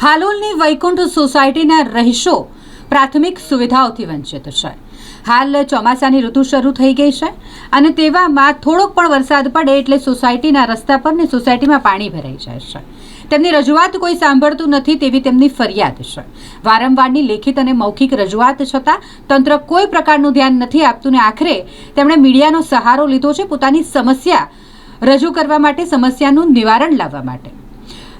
હાલોલની વૈકુંઠ સોસાયટીના રહીશો પ્રાથમિક સુવિધાઓથી વંચિત છે. હાલ ચોમાસાની ઋતુ શરૂ થઈ ગઈ છે અને તેવામાં થોડોક પણ વરસાદ પડે એટલે સોસાયટીના રસ્તા પર ને સોસાયટીમાં પાણી ભરાઈ જાય છે. તેમની રજૂઆત કોઈ સાંભળતું નથી તેવી તેમની ફરિયાદ છે. વારંવારની લેખિત અને મૌખિક રજૂઆત છતાં તંત્ર કોઈ પ્રકારનું ધ્યાન નથી આપતું ને આખરે તેમણે મીડિયાનો સહારો લીધો છે પોતાની સમસ્યા રજૂ કરવા માટે, સમસ્યાનું નિવારણ લાવવા માટે.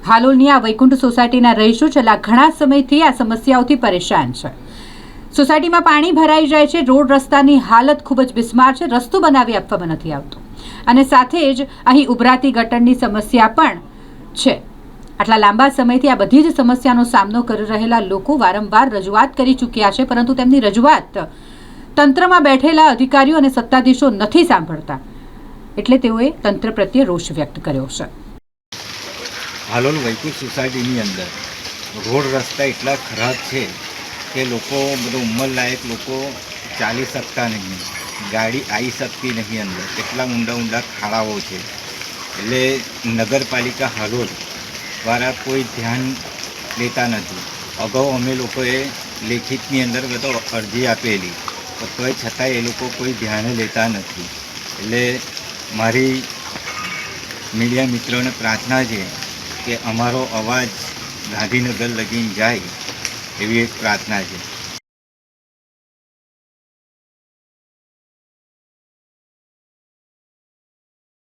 હાલોલની આ વૈકુંઠ સોસાયટીના રહીશો છેલ્લા ઘણા સમયથી આ સમસ્યાઓથી પરેશાન છે. સોસાયટીમાં પાણી ભરાઈ જાય છે, રોડ રસ્તાની હાલત ખૂબ જ બિસ્માર છે, રસ્તો બનાવી આપવામાં નથી આવતો અને સાથે જ અહીં ઉભરાતી ગટરની સમસ્યા પણ છે. આટલા લાંબા સમયથી આ બધી જ સમસ્યાનો સામનો કરી રહેલા લોકો વારંવાર રજૂઆત કરી ચૂક્યા છે, પરંતુ તેમની રજૂઆત તંત્રમાં બેઠેલા અધિકારીઓ અને સત્તાધીશો નથી સાંભળતા, એટલે તેઓએ તંત્ર પ્રત્યે રોષ વ્યક્ત કર્યો છે. હાલોલ વૈકુંઠ સોસાયટીની અંદર રોડ રસ્તા એટલા ખરાબ છે કે લોકો બધા ઉંમરલાયક લોકો ચાલી શકતા નહીં, ગાડી આવી શકતી નહીં અંદર, એટલા ઊંડા ઊંડા ખાડાઓ છે. એટલે નગરપાલિકા હાલોલ દ્વારા કોઈ ધ્યાન લેતા નથી. અગાઉ અમે લોકોએ લેખિતની અંદર બધો અરજી આપેલી, તો તોય છતાંય એ લોકો કોઈ ધ્યાને લેતા નથી. એટલે મારી મીડિયા મિત્રોને પ્રાર્થના છે કે અમારો અવાજ ગાંધીનગર લગીને જાય એવી એક પ્રાર્થના છે.